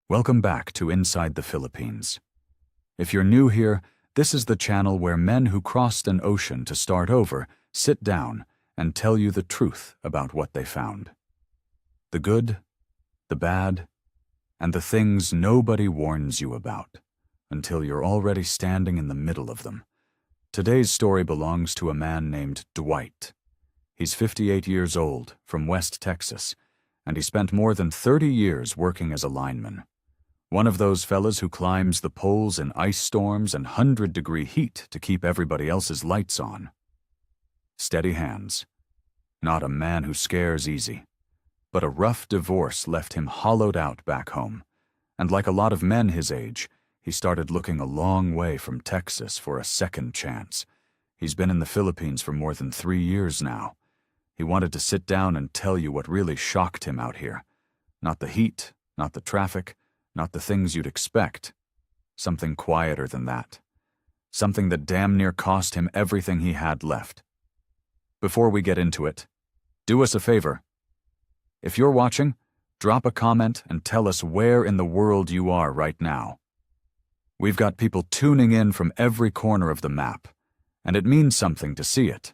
Welcome back to Inside the Philippines. If you're new here, this is the channel where men who crossed an ocean to start over sit down and tell you the truth about what they found. The good, the bad, and the things nobody warns you about until you're already standing in the middle of them. Today's story belongs to a man named Dwight. He's 58 years old, from West Texas, and he spent more than 30 years working as a lineman. One of those fellas who climbs the poles in ice storms and 100-degree heat to keep everybody else's lights on. Steady hands. Not a man who scares easy. But a rough divorce left him hollowed out back home, and like a lot of men his age, he started looking a long way from Texas for a second chance. He's been in the Philippines for more than 3 years now. He wanted to sit down and tell you what really shocked him out here. Not the heat, not the traffic, not the things you'd expect. Something quieter than that. Something that damn near cost him everything he had left. Before we get into it, do us a favor. If you're watching, drop a comment and tell us where in the world you are right now. We've got people tuning in from every corner of the map, and it means something to see it.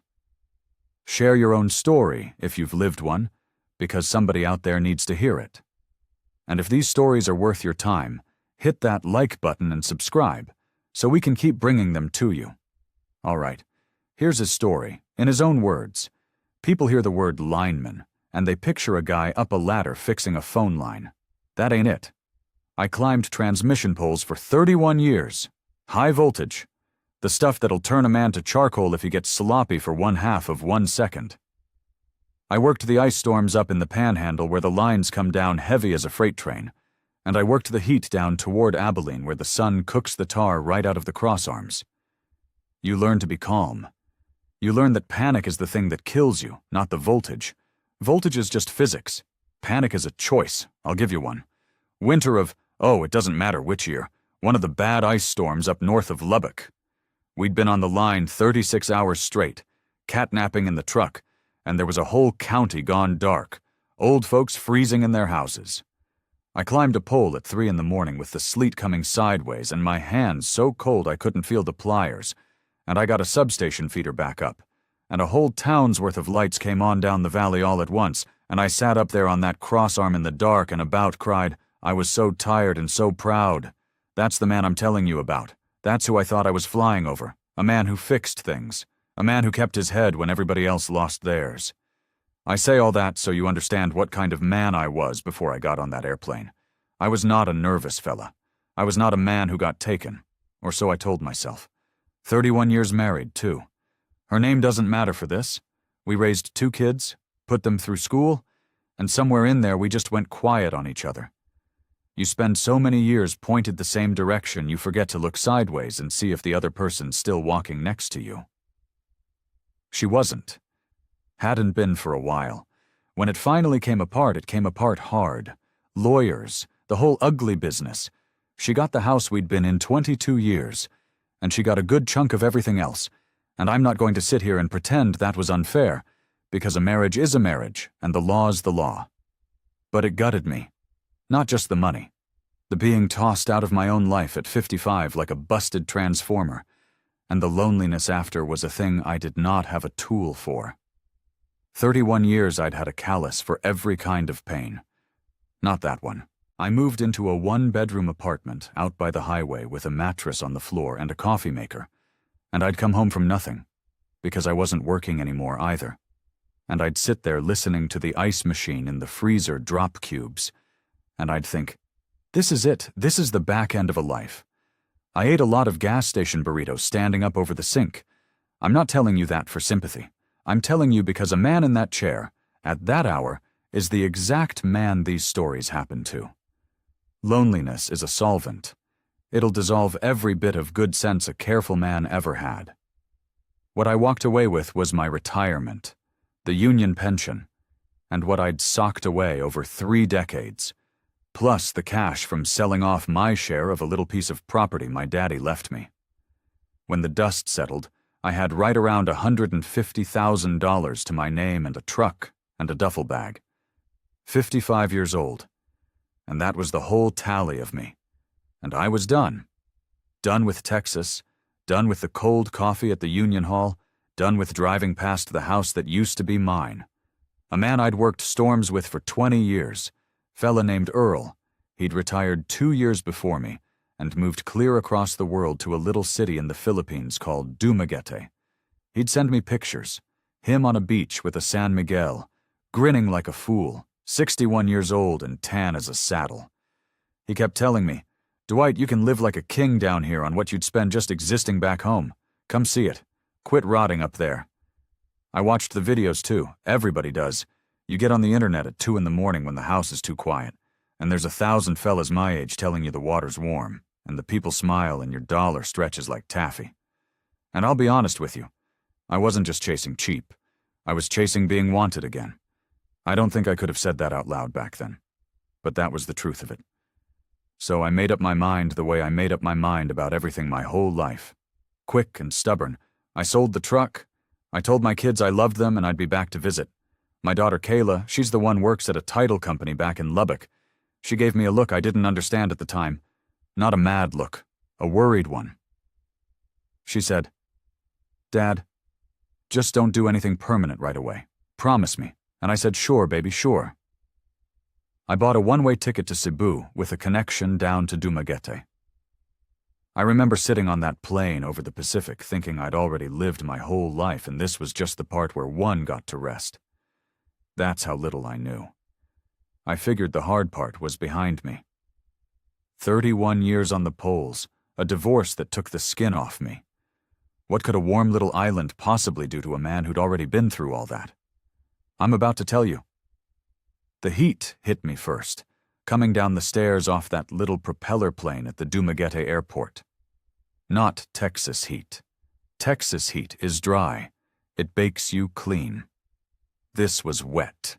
Share your own story if you've lived one, because somebody out there needs to hear it. And if these stories are worth your time, hit that like button and subscribe, so we can keep bringing them to you. All right, here's his story, in his own words. People hear the word lineman, and they picture a guy up a ladder fixing a phone line. That ain't it. I climbed transmission poles for 31 years. High voltage. The stuff that'll turn a man to charcoal if he gets sloppy for 1/2 of 1 second. I worked the ice storms up in the Panhandle where the lines come down heavy as a freight train, and I worked the heat down toward Abilene where the sun cooks the tar right out of the crossarms. You learn to be calm. You learn that panic is the thing that kills you, not the voltage. Voltage is just physics. Panic is a choice. I'll give you one. Winter of, it doesn't matter which year, one of the bad ice storms up north of Lubbock. We'd been on the line 36 hours straight, catnapping in the truck, and there was a whole county gone dark, old folks freezing in their houses. I climbed a pole at 3 in the morning with the sleet coming sideways and my hands so cold I couldn't feel the pliers, and I got a substation feeder back up, and a whole town's worth of lights came on down the valley all at once, and I sat up there on that crossarm in the dark and about cried, I was so tired and so proud. That's the man I'm telling you about. That's who I thought I was flying over. A man who fixed things. A man who kept his head when everybody else lost theirs. I say all that so you understand what kind of man I was before I got on that airplane. I was not a nervous fella. I was not a man who got taken. Or so I told myself. 31 years married, too. Her name doesn't matter for this. We raised 2 kids, put them through school, and somewhere in there we just went quiet on each other. You spend so many years pointed the same direction you forget to look sideways and see if the other person's still walking next to you. She wasn't. Hadn't been for a while. When it finally came apart hard. Lawyers, the whole ugly business. She got the house we'd been in 22 years, and she got a good chunk of everything else, and I'm not going to sit here and pretend that was unfair, because a marriage is a marriage, and the law's the law. But it gutted me. Not just the money. The being tossed out of my own life at 55 like a busted transformer, and the loneliness after was a thing I did not have a tool for. 31 years I'd had a callus for every kind of pain. Not that one. I moved into a 1-bedroom apartment out by the highway with a mattress on the floor and a coffee maker, and I'd come home from nothing, because I wasn't working anymore either, and I'd sit there listening to the ice machine in the freezer drop cubes, and I'd think, this is it, this is the back end of a life. I ate a lot of gas station burritos standing up over the sink. I'm not telling you that for sympathy. I'm telling you because a man in that chair, at that hour, is the exact man these stories happen to. Loneliness is a solvent. It'll dissolve every bit of good sense a careful man ever had. What I walked away with was my retirement, the union pension, and what I'd socked away over 3 decades, plus the cash from selling off my share of a little piece of property my daddy left me. When the dust settled, I had right around $150,000 to my name and a truck and a duffel bag. 55 years old. And that was the whole tally of me. And I was done. Done with Texas, done with the cold coffee at the Union Hall, done with driving past the house that used to be mine. A man I'd worked storms with for 20 years, fella named Earl. He'd retired 2 years before me and moved clear across the world to a little city in the Philippines called Dumaguete. He'd send me pictures, him on a beach with a San Miguel, grinning like a fool, 61 years old and tan as a saddle. He kept telling me, "Dwight, you can live like a king down here on what you'd spend just existing back home. Come see it. Quit rotting up there." I watched the videos too. Everybody does. You get on the internet at 2 in the morning when the house is too quiet, and there's 1,000 fellas my age telling you the water's warm, and the people smile and your dollar stretches like taffy. And I'll be honest with you, I wasn't just chasing cheap. I was chasing being wanted again. I don't think I could have said that out loud back then, but that was the truth of it. So I made up my mind the way I made up my mind about everything my whole life. Quick and stubborn, I sold the truck. I told my kids I loved them and I'd be back to visit. My daughter Kayla, she's the one works at a title company back in Lubbock. She gave me a look I didn't understand at the time. Not a mad look, a worried one. She said, "Dad, just don't do anything permanent right away. Promise me." And I said, "Sure, baby, sure." I bought a one-way ticket to Cebu with a connection down to Dumaguete. I remember sitting on that plane over the Pacific thinking I'd already lived my whole life and this was just the part where one got to rest. That's how little I knew. I figured the hard part was behind me. 31 years on the poles, a divorce that took the skin off me. What could a warm little island possibly do to a man who'd already been through all that? I'm about to tell you. The heat hit me first, coming down the stairs off that little propeller plane at the Dumaguete airport. Not Texas heat. Texas heat is dry. It bakes you clean. This was wet.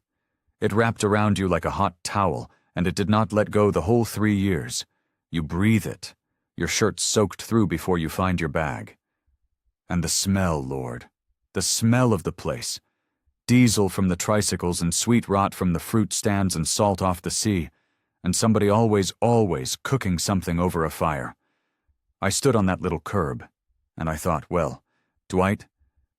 It wrapped around you like a hot towel, and it did not let go the whole 3 years. You breathe it. Your shirt soaked through before you find your bag. And the smell, Lord. The smell of the place. Diesel from the tricycles and sweet rot from the fruit stands and salt off the sea, and somebody always cooking something over a fire. I stood on that little curb, and I thought, well, Dwight,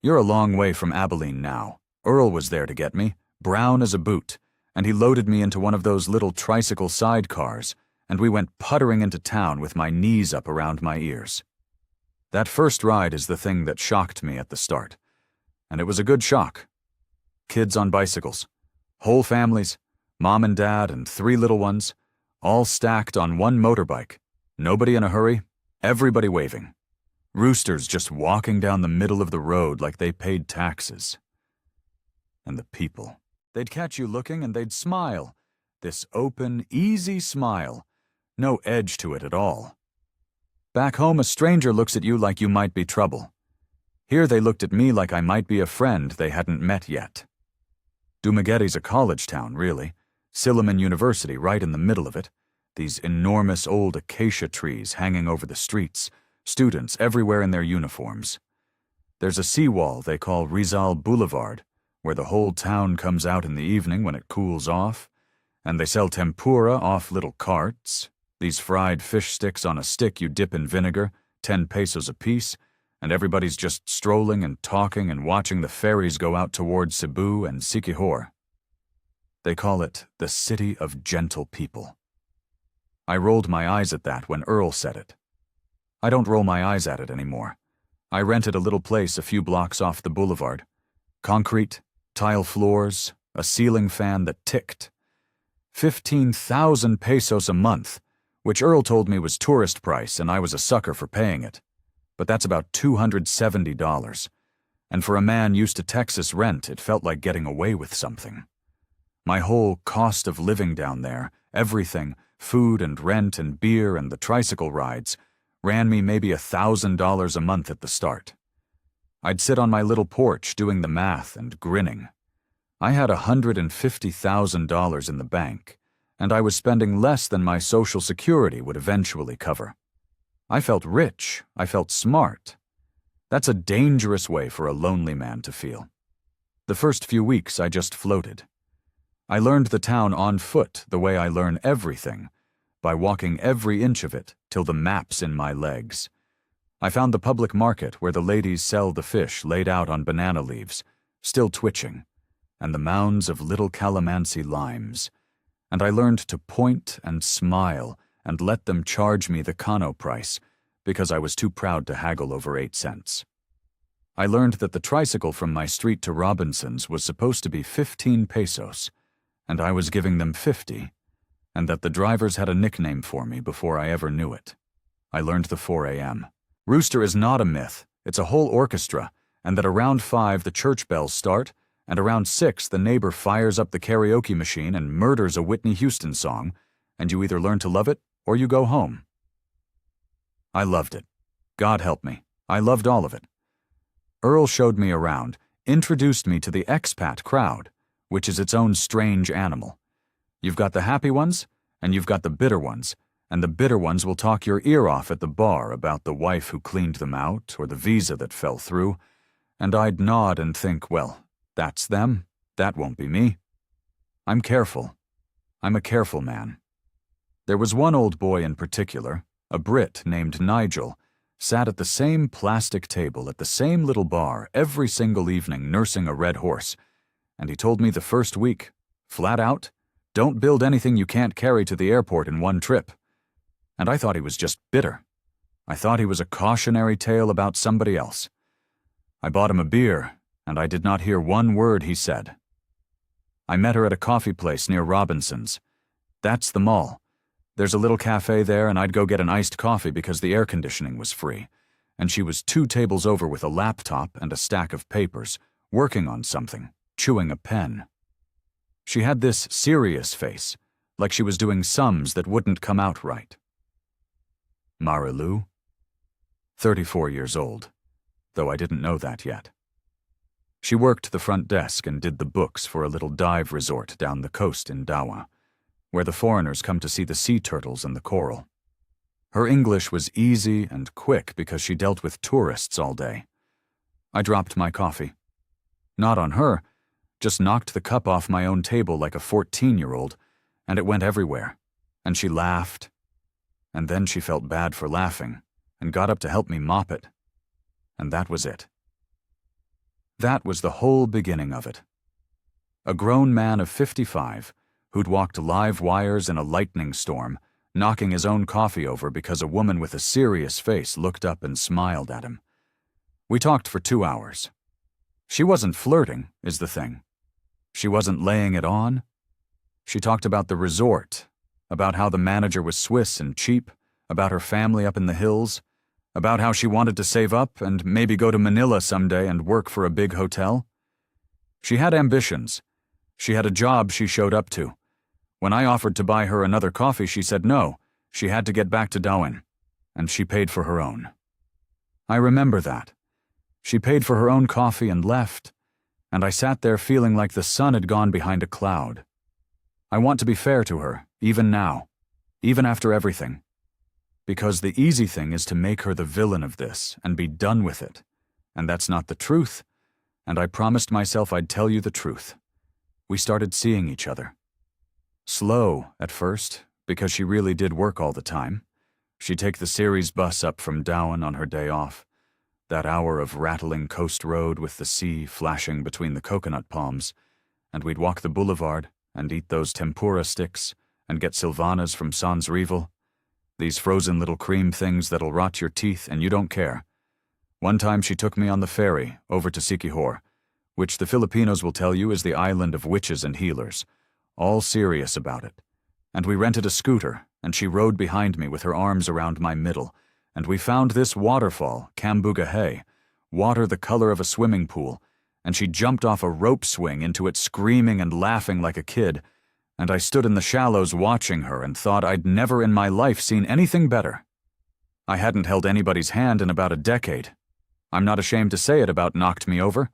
you're a long way from Abilene now. Earl was there to get me, brown as a boot, and he loaded me into one of those little tricycle sidecars, and we went puttering into town with my knees up around my ears. That first ride is the thing that shocked me at the start, and it was a good shock. Kids on bicycles, whole families, mom and dad and 3 little ones, all stacked on one motorbike, nobody in a hurry, everybody waving. Roosters just walking down the middle of the road like they paid taxes. And the people, they'd catch you looking and they'd smile. This open, easy smile, no edge to it at all. Back home, a stranger looks at you like you might be trouble. Here they looked at me like I might be a friend they hadn't met yet. Dumaguete's a college town, really. Silliman University right in the middle of it. These enormous old acacia trees hanging over the streets, students everywhere in their uniforms. There's a seawall they call Rizal Boulevard, where the whole town comes out in the evening when it cools off, and they sell tempura off little carts, these fried fish sticks on a stick you dip in vinegar, 10 pesos apiece, and everybody's just strolling and talking and watching the ferries go out toward Cebu and Siquijor. They call it the City of Gentle People. I rolled my eyes at that when Earl said it. I don't roll my eyes at it anymore. I rented a little place a few blocks off the boulevard. Concrete, tile floors, a ceiling fan that ticked. 15,000 pesos a month, which Earl told me was tourist price and I was a sucker for paying it. But that's about $270, and for a man used to Texas rent, it felt like getting away with something. My whole cost of living down there, everything, food and rent and beer and the tricycle rides, ran me maybe $1,000 a month at the start. I'd sit on my little porch doing the math and grinning. I had $150,000 in the bank, and I was spending less than my Social Security would eventually cover. I felt rich. I felt smart. That's a dangerous way for a lonely man to feel. The first few weeks I just floated. I learned the town on foot the way I learn everything, by walking every inch of it till the map's in my legs. I found the public market where the ladies sell the fish laid out on banana leaves, still twitching, and the mounds of little calamansi limes, and I learned to point and smile and let them charge me the kano price because I was too proud to haggle over 8 cents. I learned that the tricycle from my street to Robinson's was supposed to be 15 pesos, and I was giving them 50, and that the drivers had a nickname for me before I ever knew it. I learned the 4 a.m. Rooster is not a myth, it's a whole orchestra, and that around 5 the church bells start, and around 6 the neighbor fires up the karaoke machine and murders a Whitney Houston song, and you either learn to love it or you go home. I loved it. God help me. I loved all of it. Earl showed me around, introduced me to the expat crowd, which is its own strange animal. You've got the happy ones, and you've got the bitter ones, and the bitter ones will talk your ear off at the bar about the wife who cleaned them out or the visa that fell through, and I'd nod and think, well, that's them. That won't be me. I'm careful. I'm a careful man. There was one old boy in particular, a Brit named Nigel, sat at the same plastic table at the same little bar every single evening nursing a red horse, and he told me the first week, flat out, don't build anything you can't carry to the airport in one trip. And I thought he was just bitter. I thought he was a cautionary tale about somebody else. I bought him a beer, and I did not hear one word he said. I met her at a coffee place near Robinson's. That's the mall. There's a little cafe there, and I'd go get an iced coffee because the air conditioning was free, and she was 2 tables over with a laptop and a stack of papers, working on something, chewing a pen. She had this serious face, like she was doing sums that wouldn't come out right. Marilu? 34 years old, though I didn't know that yet. She worked the front desk and did the books for a little dive resort down the coast in Dawa, where the foreigners come to see the sea turtles and the coral. Her English was easy and quick because she dealt with tourists all day. I dropped my coffee. Not on her, just knocked the cup off my own table like a 14-year-old, and it went everywhere, and she laughed, and then she felt bad for laughing and got up to help me mop it, and that was it. That was the whole beginning of it. A grown man of 55 who'd walked live wires in a lightning storm, knocking his own coffee over because a woman with a serious face looked up and smiled at him. We talked for 2 hours. She wasn't flirting, is the thing. She wasn't laying it on. She talked about the resort, about how the manager was Swiss and cheap, about her family up in the hills, about how she wanted to save up and maybe go to Manila someday and work for a big hotel. She had ambitions. She had a job she showed up to. When I offered to buy her another coffee, she said no, she had to get back to Darwin, and she paid for her own. I remember that. She paid for her own coffee and left, and I sat there feeling like the sun had gone behind a cloud. I want to be fair to her, even now, even after everything, because the easy thing is to make her the villain of this and be done with it, and that's not the truth, and I promised myself I'd tell you the truth. We started seeing each other. Slow at first, because she really did work all the time. She'd take the series bus up from Darwin on her day off, that hour of rattling coast road with the sea flashing between the coconut palms, and we'd walk the boulevard and eat those tempura sticks and get Sylvanas from Sans Rival, these frozen little cream things that'll rot your teeth and you don't care. One time she took me on the ferry over to Siquijor, which the Filipinos will tell you is the island of witches and healers, all serious about it. And we rented a scooter, and she rode behind me with her arms around my middle, and we found this waterfall, Cambugahay, water the color of a swimming pool, and she jumped off a rope swing into it screaming and laughing like a kid, and I stood in the shallows watching her and thought I'd never in my life seen anything better. I hadn't held anybody's hand in about a decade. I'm not ashamed to say it about knocked me over.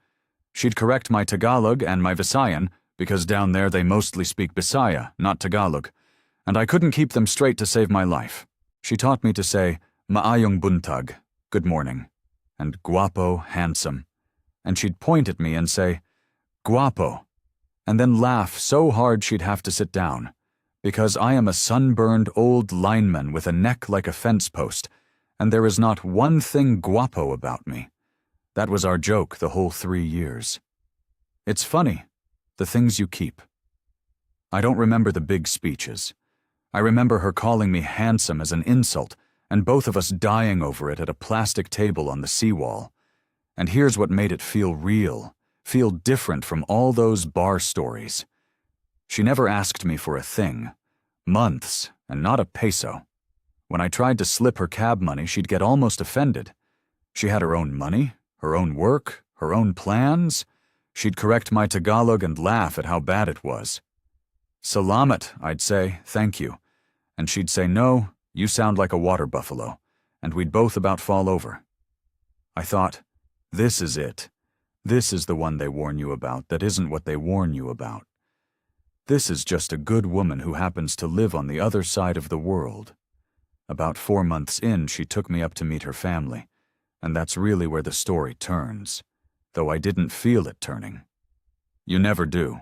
She'd correct my Tagalog and my Visayan, because down there they mostly speak Bisaya, not Tagalog, and I couldn't keep them straight to save my life. She taught me to say, Maayong buntag, good morning, and guapo, handsome, and she'd point at me and say, Guapo, and then laugh so hard she'd have to sit down, because I am a sunburned old lineman with a neck like a fence post, and there is not one thing guapo about me. That was our joke the whole 3 years. It's funny, the things you keep. I don't remember the big speeches. I remember her calling me handsome as an insult, and both of us dying over it at a plastic table on the seawall. And here's what made it feel real, feel different from all those bar stories. She never asked me for a thing. Months, and not a peso. When I tried to slip her cab money, she'd get almost offended. She had her own money, her own work, her own plans. She'd correct my Tagalog and laugh at how bad it was. Salamat, I'd say, thank you. And she'd say, no, you sound like a water buffalo. And we'd both about fall over. I thought, this is it. This is the one they warn you about that isn't what they warn you about. This is just a good woman who happens to live on the other side of the world. About 4 months in, she took me up to meet her family, and that's really where the story turns, though I didn't feel it turning. You never do.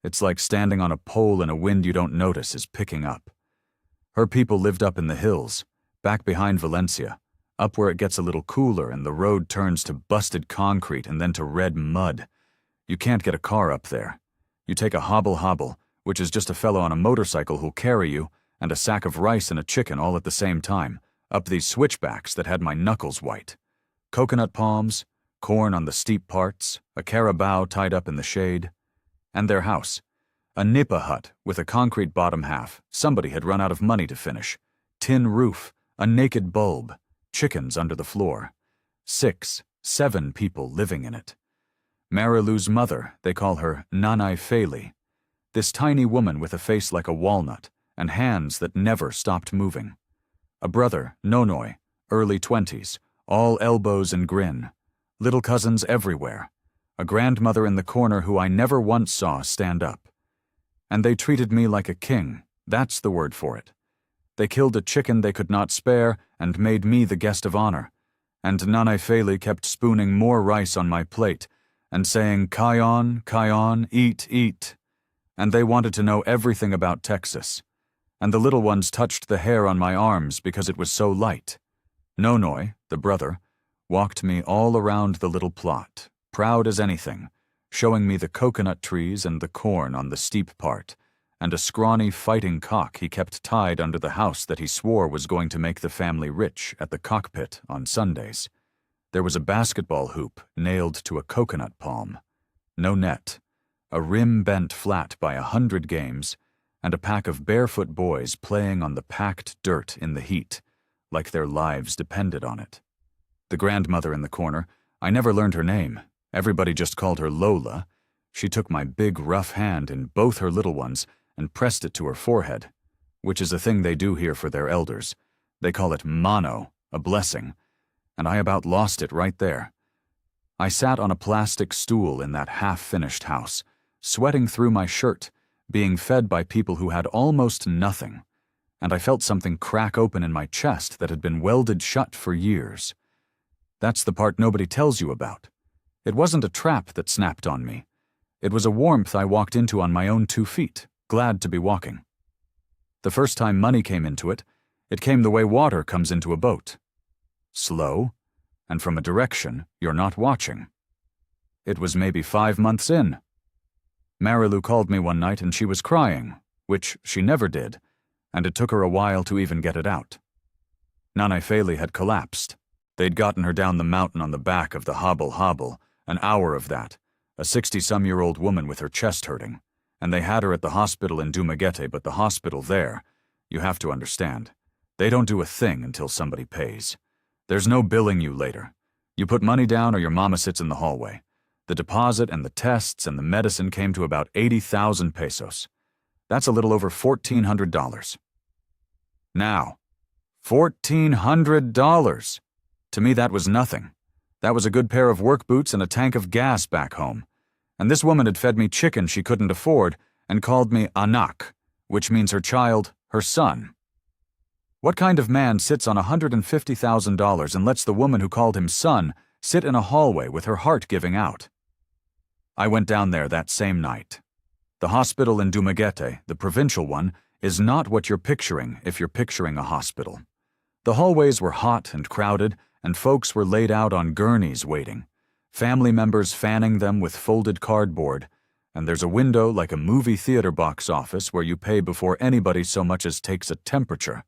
It's like standing on a pole in a wind you don't notice is picking up. Her people lived up in the hills, back behind Valencia, up where it gets a little cooler and the road turns to busted concrete and then to red mud. You can't get a car up there. You take a hobble, which is just a fellow on a motorcycle who'll carry you, and a sack of rice and a chicken all at the same time, up these switchbacks that had my knuckles white. Coconut palms, corn on the steep parts, a carabao tied up in the shade. And their house. A nipa hut with a concrete bottom half. Somebody had run out of money to finish. Tin roof, a naked bulb, chickens under the floor. 6, 7 people living in it. Marilu's mother, they call her Nanay Feli. This tiny woman with a face like a walnut and hands that never stopped moving. A brother, Nonoy, early 20s, all elbows and grin. Little cousins everywhere. A grandmother in the corner who I never once saw stand up. And they treated me like a king, that's the word for it. They killed a chicken they could not spare and made me the guest of honor. And Nanay Feli kept spooning more rice on my plate and saying, Kayon, eat, eat. And they wanted to know everything about Texas. And the little ones touched the hair on my arms because it was so light. Nonoy, the brother, walked me all around the little plot, proud as anything, showing me the coconut trees and the corn on the steep part, and a scrawny fighting cock he kept tied under the house that he swore was going to make the family rich at the cockpit on Sundays. There was a basketball hoop nailed to a coconut palm. No net, a rim bent flat by 100 games, and a pack of barefoot boys playing on the packed dirt in the heat, like their lives depended on it. The grandmother in the corner, I never learned her name. Everybody just called her Lola. She took my big, rough hand in both her little ones and pressed it to her forehead, which is a thing they do here for their elders. They call it mano, a blessing, and I about lost it right there. I sat on a plastic stool in that half-finished house, sweating through my shirt, being fed by people who had almost nothing, and I felt something crack open in my chest that had been welded shut for years. That's the part nobody tells you about. It wasn't a trap that snapped on me. It was a warmth I walked into on my own 2 feet, glad to be walking. The first time money came into it, it came the way water comes into a boat. Slow, and from a direction you're not watching. It was maybe 5 months in. Marilu called me one night and she was crying, which she never did, and it took her a while to even get it out. Nanay Feli had collapsed. They'd gotten her down the mountain on the back of the hobble, an hour of that, a 60-some-year-old woman with her chest hurting, and they had her at the hospital in Dumaguete, but the hospital there, you have to understand, they don't do a thing until somebody pays. There's no billing you later. You put money down or your mama sits in the hallway. The deposit and the tests and the medicine came to about 80,000 pesos. That's a little over $1,400. Now, $1,400! To me that was nothing. That was a good pair of work boots and a tank of gas back home. And this woman had fed me chicken she couldn't afford and called me anak, which means her child, her son. What kind of man sits on $150,000 and lets the woman who called him son sit in a hallway with her heart giving out? I went down there that same night. The hospital in Dumaguete, the provincial one, is not what you're picturing if you're picturing a hospital. The hallways were hot and crowded, and folks were laid out on gurneys waiting, family members fanning them with folded cardboard, and there's a window like a movie theater box office where you pay before anybody so much as takes a temperature.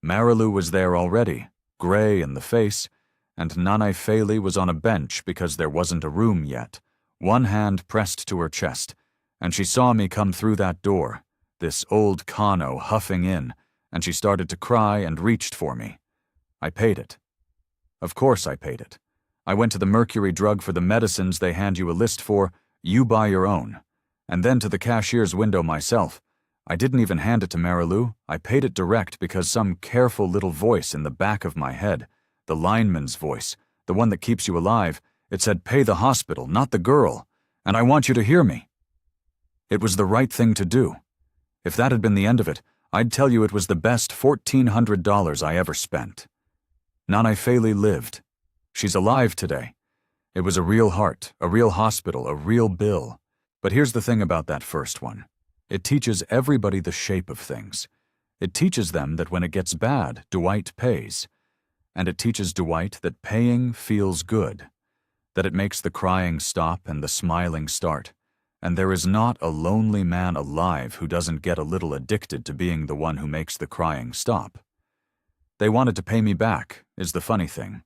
Marilu was there already, gray in the face, and Nana Feli was on a bench because there wasn't a room yet, one hand pressed to her chest, and she saw me come through that door, this old Kano huffing in, and she started to cry and reached for me. I paid it. Of course I paid it. I went to the mercury drug for the medicines they hand you a list for, you buy your own, and then to the cashier's window myself. I didn't even hand it to Marilu. I paid it direct because some careful little voice in the back of my head, the lineman's voice, the one that keeps you alive, it said, "Pay the hospital, not the girl, and I want you to hear me." It was the right thing to do. If that had been the end of it, I'd tell you it was the best $1,400 I ever spent. Nana Feli lived. She's alive today. It was a real heart, a real hospital, a real bill. But here's the thing about that first one. It teaches everybody the shape of things. It teaches them that when it gets bad, Dwight pays. And it teaches Dwight that paying feels good, that it makes the crying stop and the smiling start. And there is not a lonely man alive who doesn't get a little addicted to being the one who makes the crying stop. They wanted to pay me back, is the funny thing.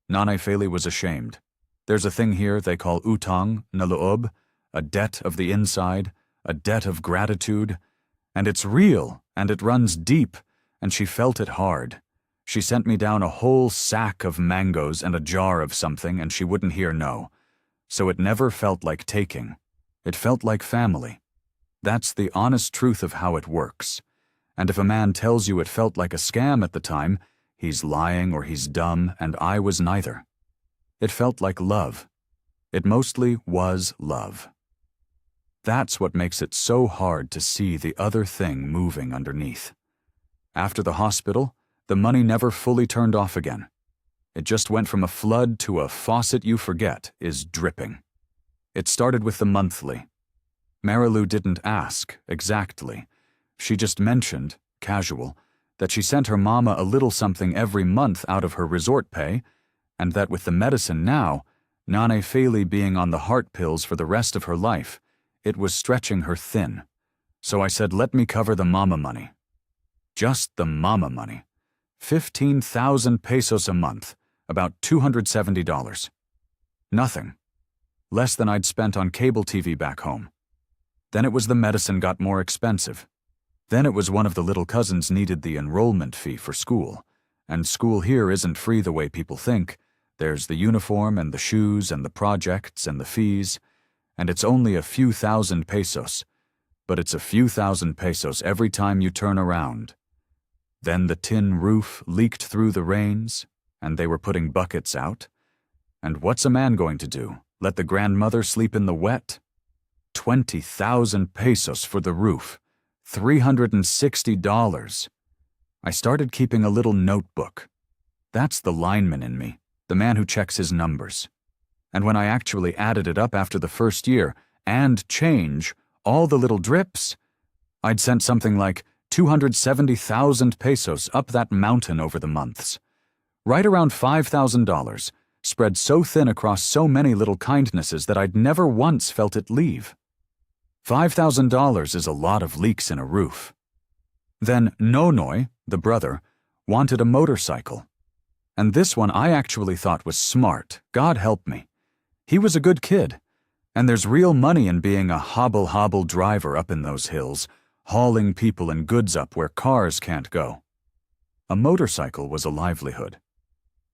Nana Feli was ashamed. There's a thing here they call utang na loob, a debt of the inside, a debt of gratitude, and it's real, and it runs deep, and she felt it hard. She sent me down a whole sack of mangoes and a jar of something, and she wouldn't hear no. So it never felt like taking. It felt like family. That's the honest truth of how it works. And if a man tells you it felt like a scam at the time, he's lying or he's dumb, and I was neither. It felt like love. It mostly was love. That's what makes it so hard to see the other thing moving underneath. After the hospital, the money never fully turned off again. It just went from a flood to a faucet you forget is dripping. It started with the monthly. Marilu didn't ask exactly. She just mentioned, casual, that she sent her mama a little something every month out of her resort pay, and that with the medicine now, Nana Feli being on the heart pills for the rest of her life, it was stretching her thin. So I said, let me cover the mama money. Just the mama money. 15,000 pesos a month, about $270. Nothing. Less than I'd spent on cable TV back home. Then it was the medicine got more expensive. Then it was one of the little cousins needed the enrollment fee for school. And school here isn't free the way people think. There's the uniform and the shoes and the projects and the fees. And it's only a few thousand pesos. But it's a few thousand pesos every time you turn around. Then the tin roof leaked through the rains, and they were putting buckets out. And what's a man going to do? Let the grandmother sleep in the wet? 20,000 pesos for the roof. $360. I started keeping a little notebook. That's the lineman in me, the man who checks his numbers. And when I actually added it up after the first year, and change, all the little drips, I'd sent something like 270,000 pesos up that mountain over the months. Right around $5,000, spread so thin across so many little kindnesses that I'd never once felt it leave. $5,000 is a lot of leaks in a roof. Then Nonoy, the brother, wanted a motorcycle. And this one I actually thought was smart, God help me. He was a good kid, and there's real money in being a hobble-hobble driver up in those hills, hauling people and goods up where cars can't go. A motorcycle was a livelihood.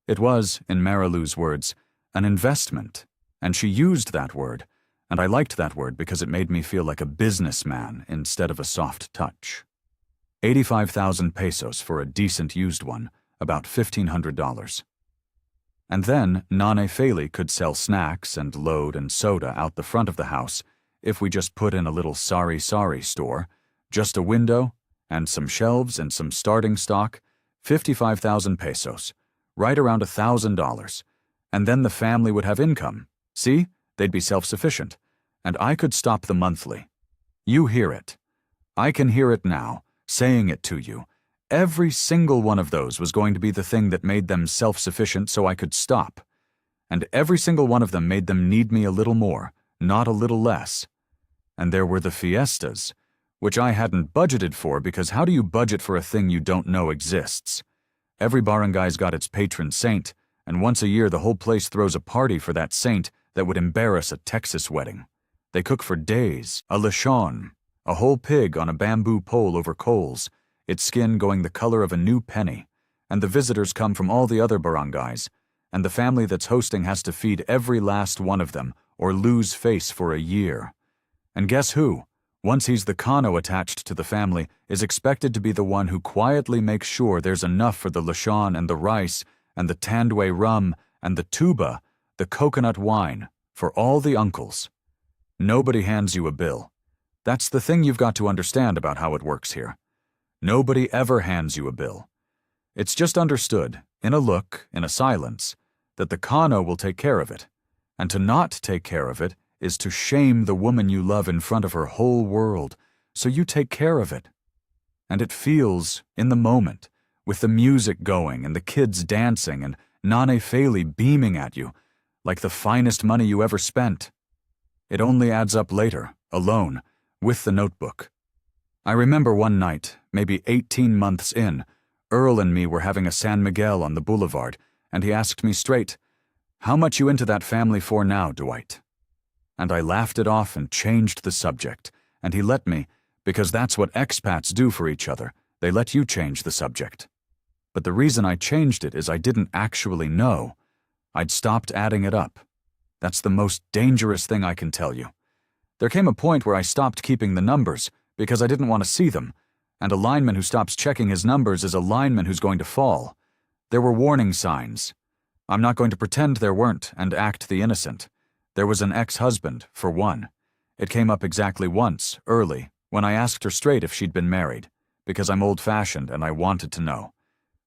It was, in Marilu's words, an investment, and she used that word, and I liked that word because it made me feel like a businessman instead of a soft touch. 85,000 pesos for a decent used one, about $1,500. And then Nana Feli could sell snacks and load and soda out the front of the house if we just put in a little sari-sari store, just a window and some shelves and some starting stock, 55,000 pesos, right around $1,000, and then the family would have income. See, they'd be self-sufficient, and I could stop the monthly. You hear it. I can hear it now, saying it to you. Every single one of those was going to be the thing that made them self-sufficient so I could stop. And every single one of them made them need me a little more, not a little less. And there were the fiestas, which I hadn't budgeted for, because how do you budget for a thing you don't know exists? Every barangay's got its patron saint, and once a year the whole place throws a party for that saint that would embarrass a Texas wedding. They cook for days, a lechon, a whole pig on a bamboo pole over coals, its skin going the color of a new penny, and the visitors come from all the other barangays, and the family that's hosting has to feed every last one of them or lose face for a year. And guess who? Once he's the kano attached to the family, is expected to be the one who quietly makes sure there's enough for the lechon and the rice and the tandwe rum and the tuba, the coconut wine, for all the uncles. Nobody hands you a bill. That's the thing you've got to understand about how it works here. Nobody ever hands you a bill. It's just understood, in a look, in a silence, that the kano will take care of it, and to not take care of it is to shame the woman you love in front of her whole world, so you take care of it. And it feels, in the moment, with the music going and the kids dancing and Nane Feli beaming at you, like the finest money you ever spent. It only adds up later, alone, with the notebook. I remember one night, maybe 18 months in, Earl and me were having a San Miguel on the boulevard, and he asked me straight, "How much you into that family for now, Dwight?" And I laughed it off and changed the subject, and he let me, because that's what expats do for each other. They let you change the subject. But the reason I changed it is I didn't actually know. I'd stopped adding it up. That's the most dangerous thing I can tell you. There came a point where I stopped keeping the numbers because I didn't want to see them, and a lineman who stops checking his numbers is a lineman who's going to fall. There were warning signs. I'm not going to pretend there weren't and act the innocent. There was an ex-husband, for one. It came up exactly once, early, when I asked her straight if she'd been married, because I'm old-fashioned and I wanted to know.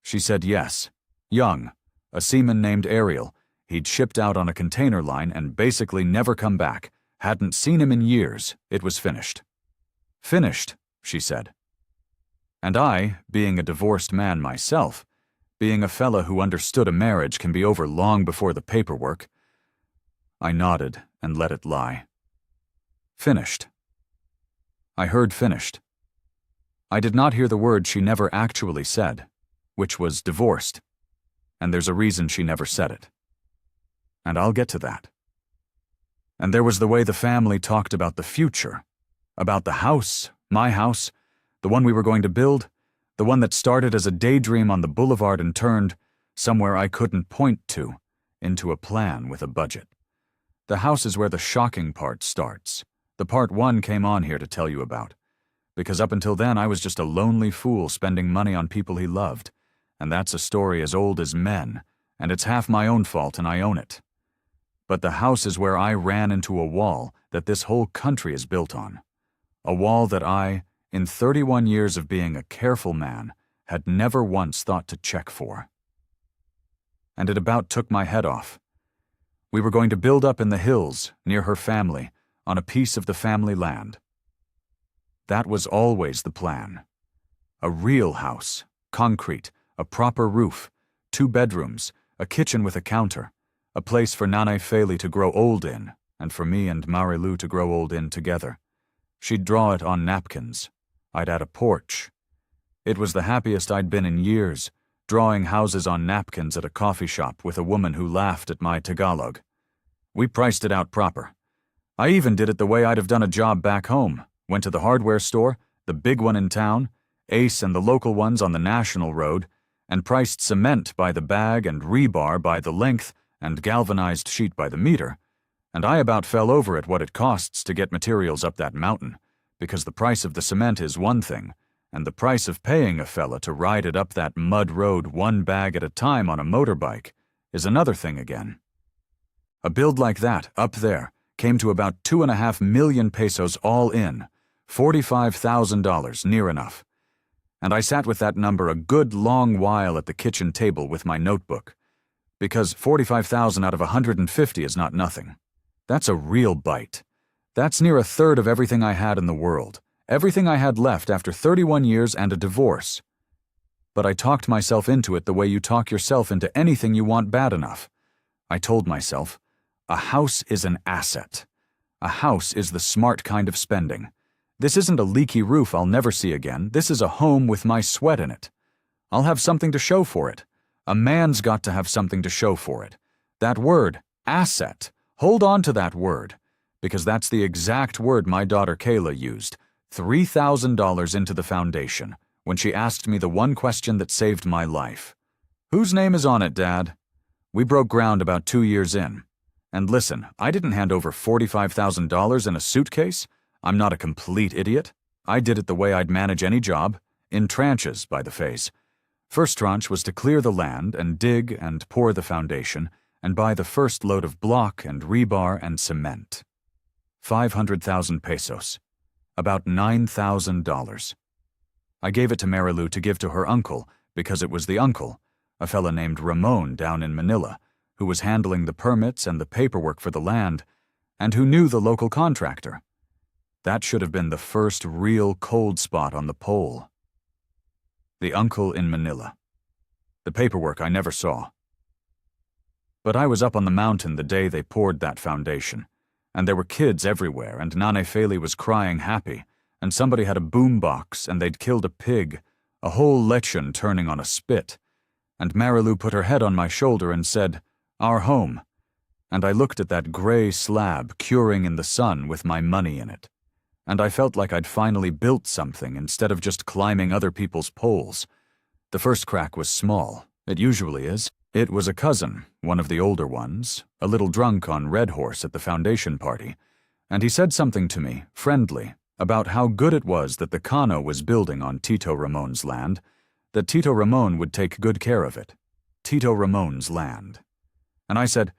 She said yes. Young, a seaman named Ariel. He'd shipped out on a container line and basically never come back. Hadn't seen him in years. It was finished. Finished, she said. And I, being a divorced man myself, being a fella who understood a marriage can be over long before the paperwork, I nodded and let it lie. Finished. I heard finished. I did not hear the word she never actually said, which was divorced, and there's a reason she never said it. And I'll get to that. And there was the way the family talked about the future, about the house, my house, the one we were going to build, the one that started as a daydream on the boulevard and turned, somewhere I couldn't point to, into a plan with a budget. The house is where the shocking part starts. The part one came on here to tell you about. Because up until then I was just a lonely fool spending money on people he loved. And that's a story as old as men, and it's half my own fault and I own it. But the house is where I ran into a wall that this whole country is built on. A wall that I, in 31 years of being a careful man, had never once thought to check for. And it about took my head off. We were going to build up in the hills, near her family, on a piece of the family land. That was always the plan. A real house, concrete, a proper roof, 2 bedrooms, a kitchen with a counter, a place for Nane Feli to grow old in, and for me and Marilu to grow old in together. She'd draw it on napkins. I'd add a porch. It was the happiest I'd been in years, drawing houses on napkins at a coffee shop with a woman who laughed at my Tagalog. We priced it out proper. I even did it the way I'd have done a job back home. Went to the hardware store, the big one in town, Ace and the local ones on the National Road, and priced cement by the bag and rebar by the length and galvanized sheet by the meter, and I about fell over at what it costs to get materials up that mountain, because the price of the cement is one thing, and the price of paying a fella to ride it up that mud road 1 bag at a time on a motorbike is another thing again. A build like that, up there, came to about 2.5 million pesos all in, $45,000, near enough. And I sat with that number a good long while at the kitchen table with my notebook, because 45,000 out of 150 is not nothing. That's a real bite. That's near a third of everything I had in the world, everything I had left after 31 years and a divorce. But I talked myself into it the way you talk yourself into anything you want bad enough. I told myself, a house is an asset. A house is the smart kind of spending. This isn't a leaky roof I'll never see again. This is a home with my sweat in it. I'll have something to show for it. A man's got to have something to show for it. That word, asset, hold on to that word, because that's the exact word my daughter Kayla used, $3,000 into the foundation, when she asked me the one question that saved my life. Whose name is on it, Dad? We broke ground about 2 years in. And listen, I didn't hand over $45,000 in a suitcase. I'm not a complete idiot. I did it the way I'd manage any job, in tranches, by the face. First tranche was to clear the land and dig and pour the foundation and buy the first load of block and rebar and cement. 500,000 pesos. About $9,000. I gave it to Marilu to give to her uncle because it was the uncle, a fella named Ramon down in Manila, who was handling the permits and the paperwork for the land, and who knew the local contractor. That should have been the first real cold spot on the pole. The uncle in Manila. The paperwork I never saw. But I was up on the mountain the day they poured that foundation, and there were kids everywhere, and Nane Feli was crying happy, and somebody had a boom box, and they'd killed a pig, a whole lechon turning on a spit, and Marilu put her head on my shoulder and said, "Our home," and I looked at that gray slab curing in the sun with my money in it, and I felt like I'd finally built something instead of just climbing other people's poles. The first crack was small. It usually is. It was a cousin, one of the older ones, a little drunk on Red Horse at the foundation party, and he said something to me, friendly, about how good it was that the Cano was building on Tito Ramon's land, that Tito Ramon would take good care of it. Tito Ramon's land. And I said,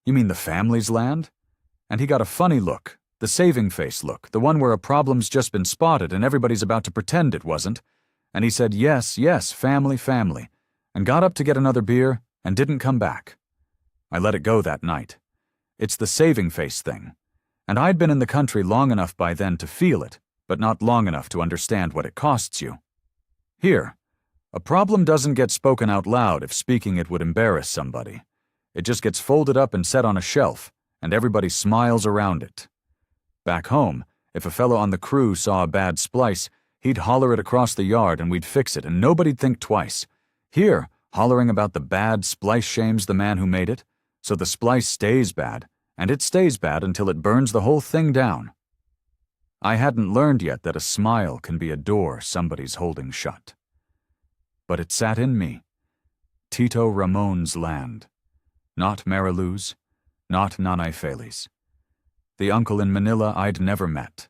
"You mean the family's land?" And he got a funny look, the saving face look, the one where a problem's just been spotted and everybody's about to pretend it wasn't. And he said, "Yes, yes, family, family," and got up to get another beer and didn't come back. I let it go that night. It's the saving face thing. And I'd been in the country long enough by then to feel it, but not long enough to understand what it costs you. Here, a problem doesn't get spoken out loud if speaking it would embarrass somebody. It just gets folded up and set on a shelf, and everybody smiles around it. Back home, if a fellow on the crew saw a bad splice, he'd holler it across the yard and we'd fix it, and nobody'd think twice. Here, hollering about the bad splice shames the man who made it, so the splice stays bad, and it stays bad until it burns the whole thing down. I hadn't learned yet that a smile can be a door somebody's holding shut. But it sat in me. Tito Ramon's land. Not Marilu's, not Nanay Feli's. The uncle in Manila I'd never met,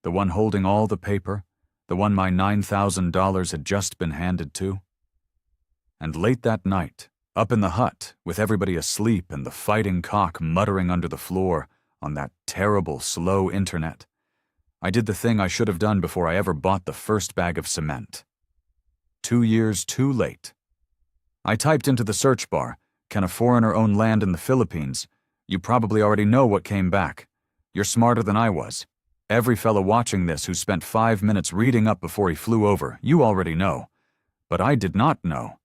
the one holding all the paper, the one my $9,000 had just been handed to. And late that night, up in the hut, with everybody asleep and the fighting cock muttering under the floor on that terrible, slow internet, I did the thing I should have done before I ever bought the first bag of cement. 2 years too late. I typed into the search bar, "Can a foreigner own land in the Philippines?" You probably already know what came back. You're smarter than I was. Every fellow watching this who spent 5 minutes reading up before he flew over, you already know. But I did not know.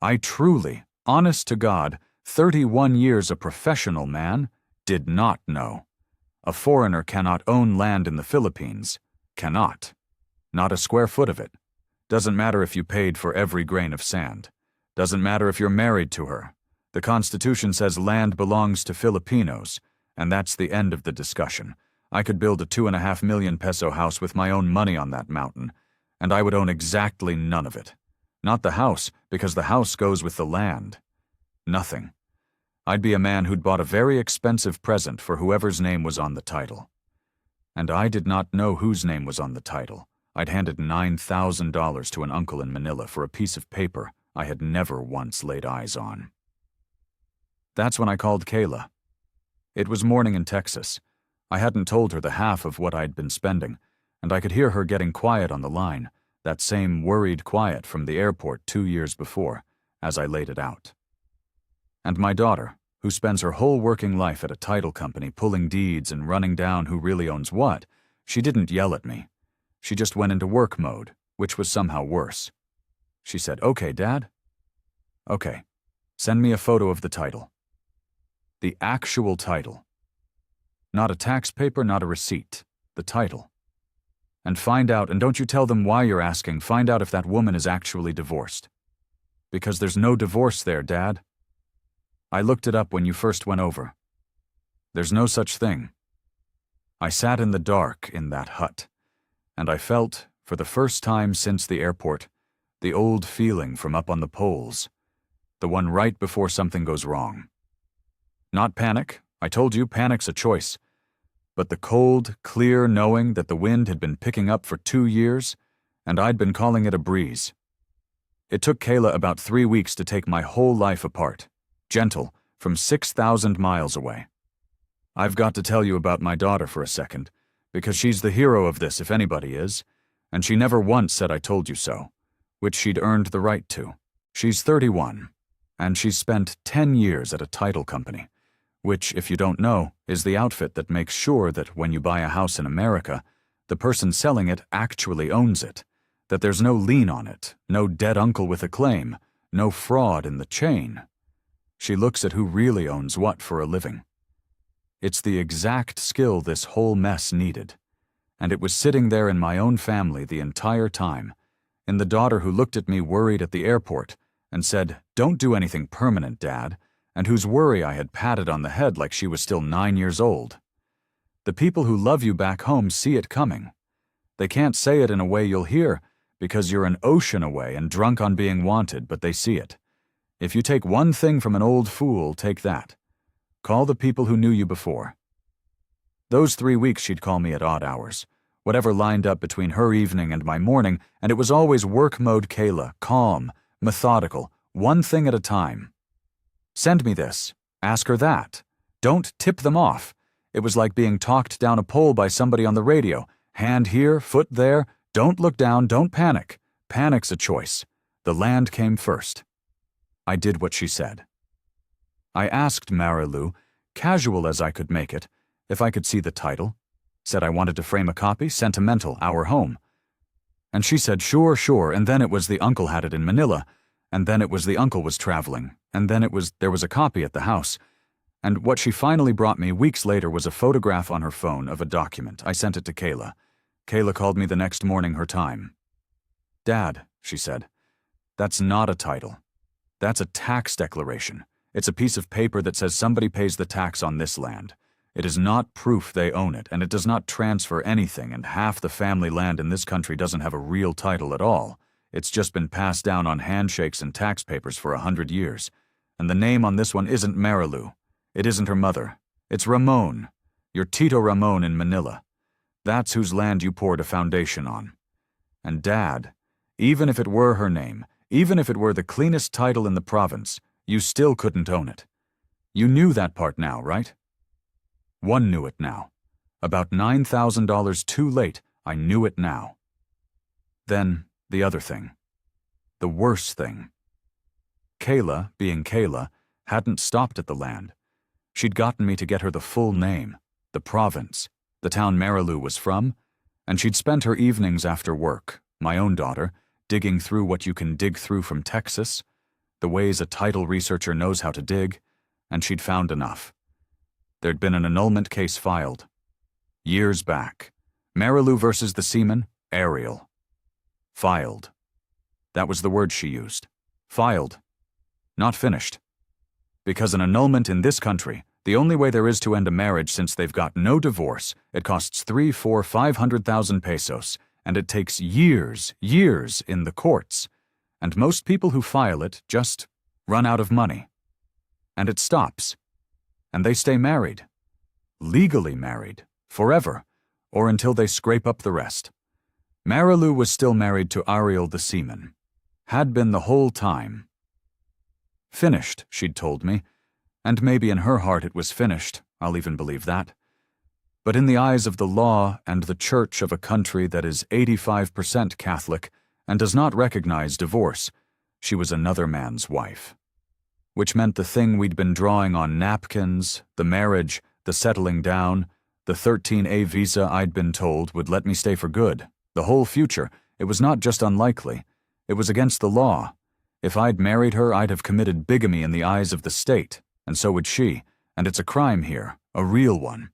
I truly, honest to God, 31 years a professional man, did not know. A foreigner cannot own land in the Philippines. Cannot. Not a square foot of it. Doesn't matter if you paid for every grain of sand. Doesn't matter if you're married to her. The Constitution says land belongs to Filipinos, and that's the end of the discussion. I could build a 2.5 million peso house with my own money on that mountain, and I would own exactly none of it. Not the house, because the house goes with the land. Nothing. I'd be a man who'd bought a very expensive present for whoever's name was on the title. And I did not know whose name was on the title. I'd handed $9,000 to an uncle in Manila for a piece of paper I had never once laid eyes on. That's when I called Kayla. It was morning in Texas. I hadn't told her the half of what I'd been spending, and I could hear her getting quiet on the line, that same worried quiet from the airport 2 years before, as I laid it out. And my daughter, who spends her whole working life at a title company pulling deeds and running down who really owns what, she didn't yell at me. She just went into work mode, which was somehow worse. She said, "Okay, Dad? Okay, send me a photo of the title. The actual title. Not a tax paper, not a receipt. The title. And find out, and don't you tell them why you're asking, find out if that woman is actually divorced. Because there's no divorce there, Dad. I looked it up when you first went over. There's no such thing." I sat in the dark in that hut, and I felt, for the first time since the airport, the old feeling from up on the poles, the one right before something goes wrong. Not panic, I told you panic's a choice, but the cold, clear knowing that the wind had been picking up for 2 years, and I'd been calling it a breeze. It took Kayla about 3 weeks to take my whole life apart, gentle, from 6,000 miles away. I've got to tell you about my daughter for a second, because she's the hero of this if anybody is, and she never once said I told you so, which she'd earned the right to. She's 31, and she's spent 10 years at a title company, which, if you don't know, is the outfit that makes sure that when you buy a house in America, the person selling it actually owns it, that there's no lien on it, no dead uncle with a claim, no fraud in the chain. She looks at who really owns what for a living. It's the exact skill this whole mess needed, and it was sitting there in my own family the entire time, in the daughter who looked at me worried at the airport and said, "Don't do anything permanent, Dad," and whose worry I had patted on the head like she was still 9 years old. The people who love you back home see it coming. They can't say it in a way you'll hear, because you're an ocean away and drunk on being wanted, but they see it. If you take one thing from an old fool, take that. Call the people who knew you before. Those 3 weeks she'd call me at odd hours, whatever lined up between her evening and my morning, and it was always work mode Kayla, calm, methodical, one thing at a time. Send me this. Ask her that. Don't tip them off. It was like being talked down a pole by somebody on the radio. Hand here, foot there. Don't look down, don't panic. Panic's a choice. The land came first. I did what she said. I asked Marilu, casual as I could make it, if I could see the title. Said I wanted to frame a copy, sentimental, our home. And she said, sure, and then it was the uncle had it in Manila, and then it was the uncle was traveling, and then there was a copy at the house. And what she finally brought me weeks later was a photograph on her phone of a document. I sent it to Kayla. Kayla called me the next morning her time. "Dad," she said, "that's not a title. That's a tax declaration. It's a piece of paper that says somebody pays the tax on this land. It is not proof they own it, and it does not transfer anything, and half the family land in this country doesn't have a real title at all. It's just been passed down on handshakes and tax papers for 100 years. And the name on this one isn't Marilu. It isn't her mother. It's Ramon. Your Tito Ramon in Manila. That's whose land you poured a foundation on. And Dad, even if it were her name, even if it were the cleanest title in the province, you still couldn't own it. You knew that part now, right?" One knew it now. About $9,000 too late, I knew it now. Then, the other thing. The worst thing. Kayla, being Kayla, hadn't stopped at the land. She'd gotten me to get her the full name, the province, the town Marilu was from, and she'd spent her evenings after work, my own daughter, digging through what you can dig through from Texas, the ways a title researcher knows how to dig, and she'd found enough. There'd been an annulment case filed. Years back. Marilu versus the seaman, Ariel. Filed. That was the word she used. Filed. Not finished. Because an annulment in this country, the only way there is to end a marriage since they've got no divorce, it costs 3, 4, 500,000 pesos, and it takes years in the courts. And most people who file it just run out of money. And it stops. And they stay married. Legally married. Forever. Or until they scrape up the rest. Marilu was still married to Ariel the seaman. Had been the whole time. Finished, she'd told me. And maybe in her heart it was finished. I'll even believe that. But in the eyes of the law and the church of a country that is 85% Catholic, and does not recognize divorce, she was another man's wife. which meant the thing we'd been drawing on napkins, the marriage, the settling down, the 13A visa I'd been told would let me stay for good, the whole future. It was not just unlikely, it was against the law. If I'd married her, I'd have committed bigamy in the eyes of the state, and so would she, and it's a crime here, a real one.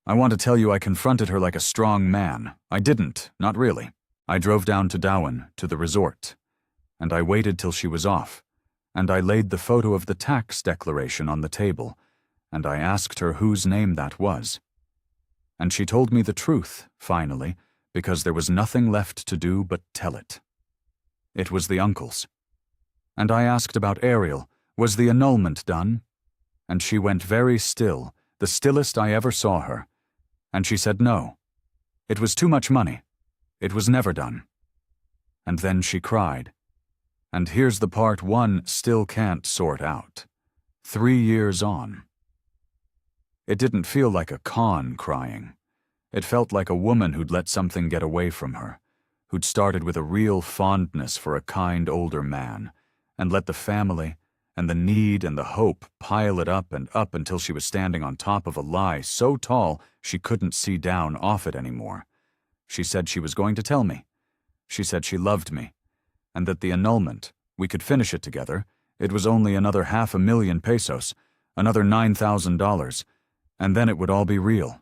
I want to tell you I confronted her like a strong man. I didn't, not really. I drove down to Darwin, to the resort, and I waited till she was off, and I laid the photo of the tax declaration on the table, and I asked her whose name that was. And she told me the truth, finally, because there was nothing left to do but tell it. It was the uncle's. And I asked about Ariel, was the annulment done? And she went very still, the stillest I ever saw her, and she said no. It was too much money. It was never done. And then she cried. And here's the part one still can't sort out. 3 years on. It didn't feel like a con crying. It felt like a woman who'd let something get away from her, who'd started with a real fondness for a kind older man, and let the family and the need and the hope pile it up and up until she was standing on top of a lie so tall she couldn't see down off it anymore. She said she was going to tell me. She said she loved me, and that the annulment, we could finish it together. It was only another 500,000 pesos, another $9,000, and then it would all be real.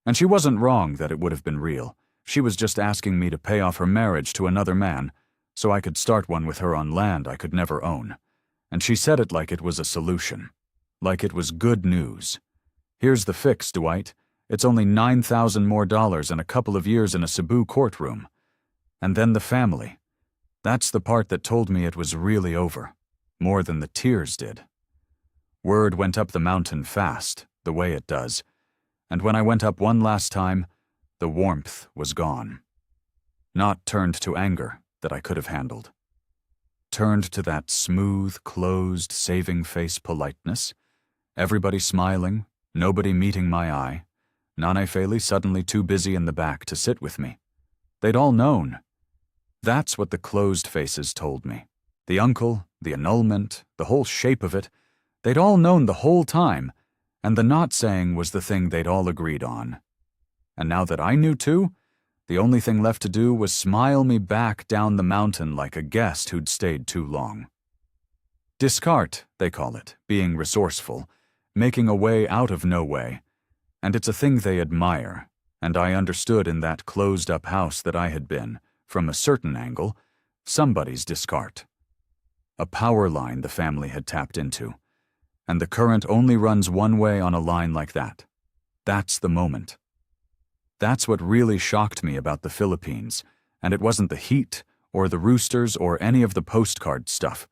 And she wasn't wrong that it would have been real. She was just asking me to pay off her marriage to another man, so I could start one with her on land I could never own. And she said it like it was a solution, like it was good news. Here's the fix, Dwight. It's only $9,000 more and a couple of years in a Cebu courtroom. And then the family. That's the part that told me it was really over, more than the tears did. Word went up the mountain fast, the way it does, and when I went up one last time, the warmth was gone. Not turned to anger that I could have handled. Turned to that smooth, closed, saving-face politeness. Everybody smiling, nobody meeting my eye. Nane Feli suddenly too busy in the back to sit with me. They'd all known. That's what the closed faces told me. The uncle, the annulment, the whole shape of it, they'd all known the whole time, and the not saying was the thing they'd all agreed on. And now that I knew too, the only thing left to do was smile me back down the mountain like a guest who'd stayed too long. Discart, they call it, being resourceful, making a way out of no way, and it's a thing they admire, and I understood in that closed-up house that I had been, from a certain angle, somebody's discart. A power line the family had tapped into, and the current only runs one way on a line like that. That's the moment. That's what really shocked me about the Philippines, and it wasn't the heat, or the roosters, or any of the postcard stuff.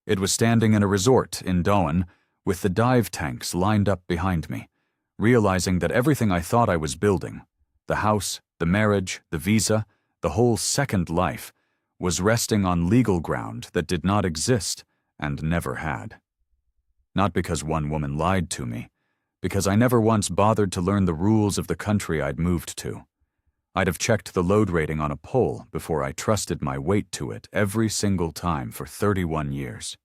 It was standing in a resort in Darwin with the dive tanks lined up behind me, realizing that everything I thought I was building, the house, the marriage, the visa, the whole second life, was resting on legal ground that did not exist and never had. Not because one woman lied to me, because I never once bothered to learn the rules of the country I'd moved to. I'd have checked the load rating on a pole before I trusted my weight to it every single time for 31 years.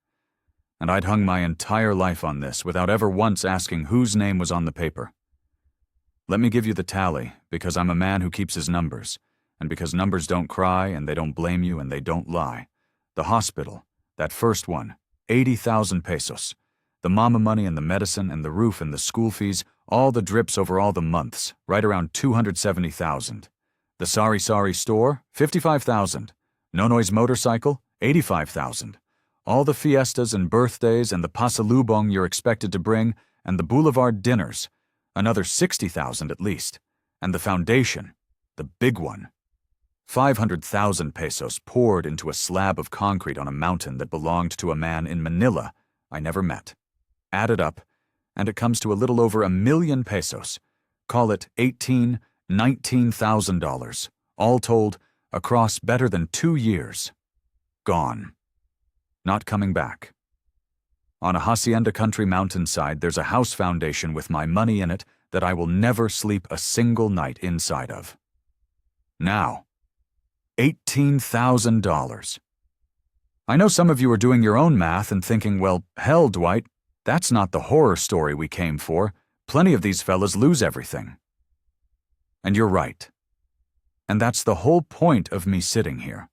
And I'd hung my entire life on this without ever once asking whose name was on the paper. Let me give you the tally, because I'm a man who keeps his numbers, and because numbers don't cry and they don't blame you and they don't lie. The hospital, that first one, 80,000 pesos. The mama money and the medicine and the roof and the school fees, all the drips over all the months, right around 270,000. The Sari store, 55,000. Nonoy's motorcycle, 85,000. All the fiestas and birthdays and the pasalubong you're expected to bring, and the boulevard dinners, another 60,000 at least. And the foundation, the big one. 500,000 pesos poured into a slab of concrete on a mountain that belonged to a man in Manila I never met. Add it up, and it comes to a little over 1,000,000 pesos. Call it $19,000, all told, across better than 2 years. Gone. Not coming back. On a hacienda country mountainside, there's a house foundation with my money in it that I will never sleep a single night inside of. Now, $18,000. I know some of you are doing your own math and thinking, well, hell, Dwight, that's not the horror story we came for. Plenty of these fellas lose everything. And you're right. And that's the whole point of me sitting here.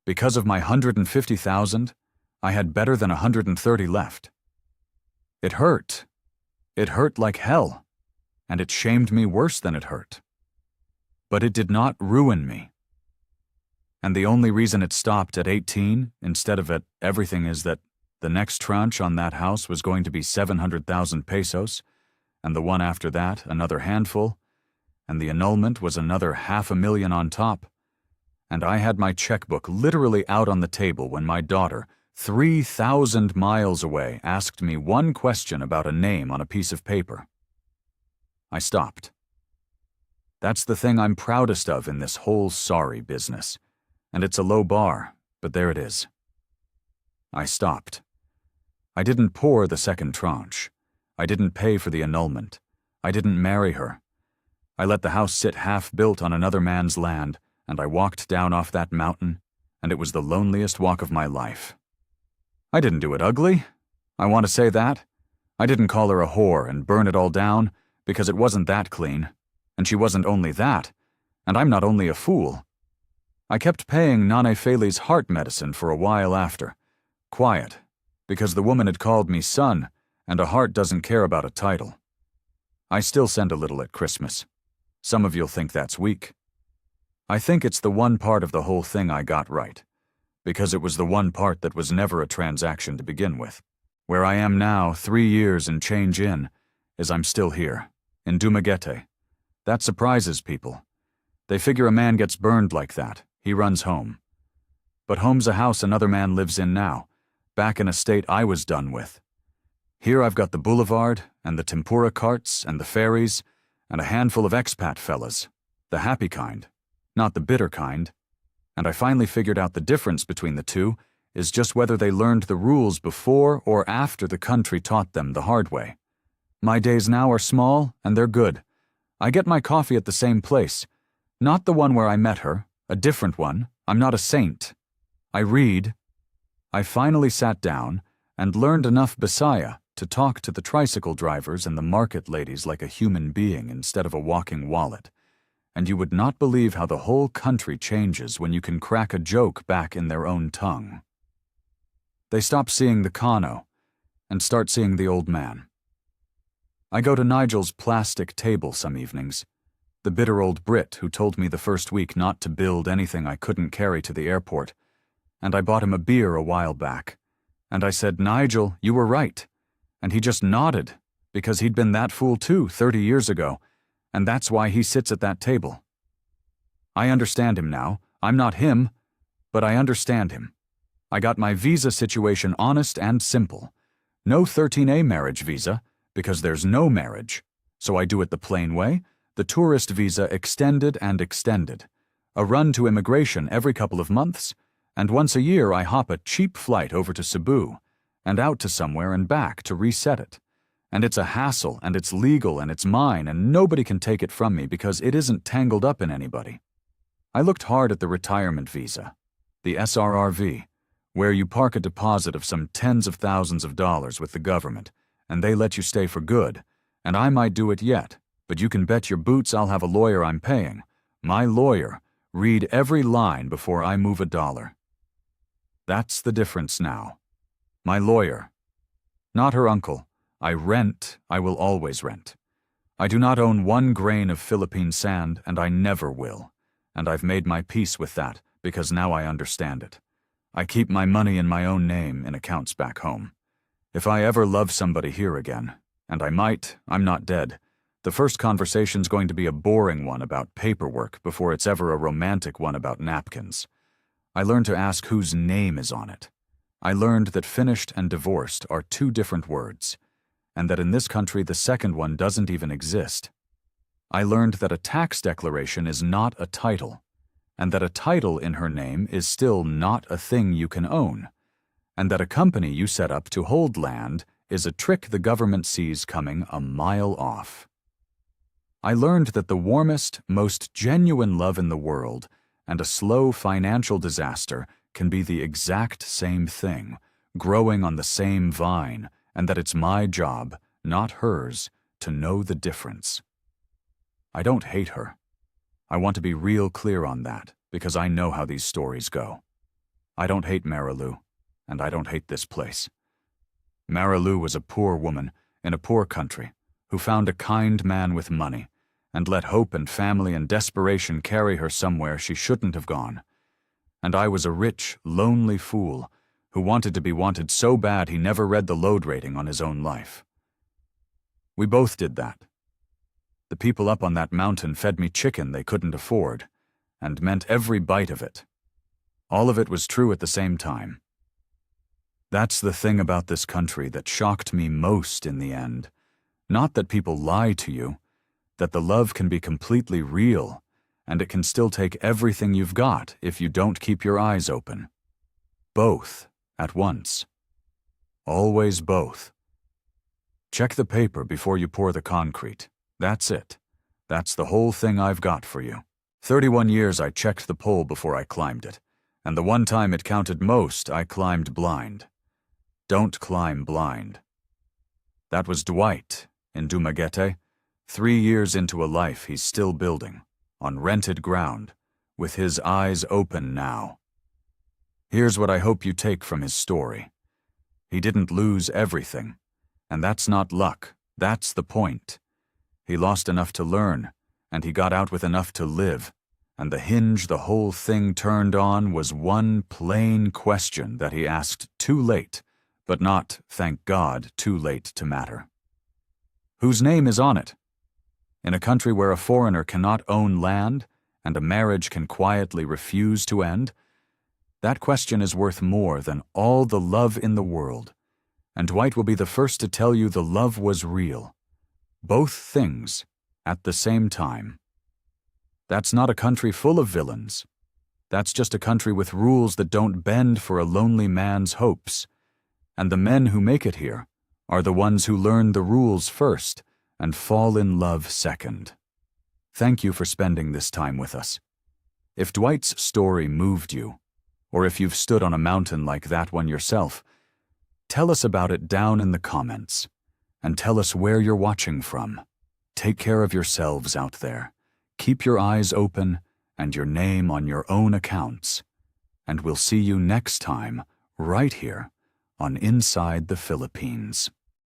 Because of my $150,000, I had better than 130 left. It hurt. It hurt like hell, and it shamed me worse than it hurt. But it did not ruin me. And the only reason it stopped at 18 instead of at everything is that the next tranche on that house was going to be 700,000 pesos, and the one after that another handful, and the annulment was another $500,000 on top. And I had my checkbook literally out on the table when my daughter, 3,000 miles away, asked me one question about a name on a piece of paper. I stopped. That's the thing I'm proudest of in this whole sorry business. And it's a low bar, but there it is. I stopped. I didn't pour the second tranche. I didn't pay for the annulment. I didn't marry her. I let the house sit half-built on another man's land, and I walked down off that mountain, and it was the loneliest walk of my life. I didn't do it ugly. I want to say that. I didn't call her a whore and burn it all down, because it wasn't that clean. And she wasn't only that. And I'm not only a fool. I kept paying Nane Feli's heart medicine for a while after. Quiet, because the woman had called me son, and a heart doesn't care about a title. I still send a little at Christmas. Some of you'll think that's weak. I think it's the one part of the whole thing I got right, because it was the one part that was never a transaction to begin with. Where I am now, 3 years and change in, is I'm still here, in Dumaguete. That surprises people. They figure a man gets burned like that, he runs home. But home's a house another man lives in now, back in a state I was done with. Here I've got the boulevard, and the tempura carts, and the ferries, and a handful of expat fellas, the happy kind, not the bitter kind. And I finally figured out the difference between the two is just whether they learned the rules before or after the country taught them the hard way. My days now are small, and they're good. I get my coffee at the same place. Not the one where I met her, a different one. I'm not a saint. I read. I finally sat down and learned enough Bisaya to talk to the tricycle drivers and the market ladies like a human being instead of a walking wallet. And you would not believe how the whole country changes when you can crack a joke back in their own tongue. They stop seeing the Kano and start seeing the old man. I go to Nigel's plastic table some evenings, the bitter old Brit who told me the first week not to build anything I couldn't carry to the airport, and I bought him a beer a while back, and I said, "Nigel, you were right," and he just nodded, because he'd been that fool too 30 years ago, and that's why he sits at that table. I understand him now. I'm not him, but I understand him. I got my visa situation honest and simple. No 13A marriage visa, because there's no marriage. So I do it the plain way, the tourist visa extended and extended. A run to immigration every couple of months, and once a year I hop a cheap flight over to Cebu, and out to somewhere and back to reset it. And it's a hassle, and it's legal, and it's mine, and nobody can take it from me because it isn't tangled up in anybody. I looked hard at the retirement visa, the SRRV, where you park a deposit of some tens of thousands of dollars with the government, and they let you stay for good, and I might do it yet, but you can bet your boots I'll have a lawyer I'm paying. My lawyer, read every line before I move a dollar. That's the difference now. My lawyer. Not her uncle. I rent, I will always rent. I do not own 1 grain of Philippine sand, and I never will. And I've made my peace with that, because now I understand it. I keep my money in my own name in accounts back home. If I ever love somebody here again, and I might, I'm not dead, the first conversation's going to be a boring one about paperwork before it's ever a romantic one about napkins. I learned to ask whose name is on it. I learned that finished and divorced are 2 different words, and that in this country the second one doesn't even exist. I learned that a tax declaration is not a title, and that a title in her name is still not a thing you can own, and that a company you set up to hold land is a trick the government sees coming a mile off. I learned that the warmest, most genuine love in the world and a slow financial disaster can be the exact same thing, growing on the same vine, and that it's my job, not hers, to know the difference. I don't hate her. I want to be real clear on that, because I know how these stories go. I don't hate Marilu, and I don't hate this place. Marilu was a poor woman in a poor country who found a kind man with money and let hope and family and desperation carry her somewhere she shouldn't have gone. And I was a rich, lonely fool who wanted to be wanted so bad he never read the load rating on his own life. We both did that. The people up on that mountain fed me chicken they couldn't afford, and meant every bite of it. All of it was true at the same time. That's the thing about this country that shocked me most in the end. Not that people lie to you, that the love can be completely real, and it can still take everything you've got if you don't keep your eyes open. Both, at once. Always both. Check the paper before you pour the concrete. That's it. That's the whole thing I've got for you. 31 years I checked the pole before I climbed it, and the one time it counted most, I climbed blind. Don't climb blind. That was Dwight in Dumaguete. 3 years into a life he's still building, on rented ground, with his eyes open now. Here's what I hope you take from his story. He didn't lose everything, and that's not luck, that's the point. He lost enough to learn, and he got out with enough to live, and the hinge the whole thing turned on was one plain question that he asked too late, but not, thank God, too late to matter. Whose name is on it? In a country where a foreigner cannot own land, and a marriage can quietly refuse to end, that question is worth more than all the love in the world, and Dwight will be the first to tell you the love was real. Both things, at the same time. That's not a country full of villains. That's just a country with rules that don't bend for a lonely man's hopes. And the men who make it here are the ones who learn the rules first and fall in love second. Thank you for spending this time with us. If Dwight's story moved you, or if you've stood on a mountain like that one yourself, tell us about it down in the comments, and tell us where you're watching from. Take care of yourselves out there. Keep your eyes open and your name on your own accounts. And we'll see you next time, right here on Inside the Philippines.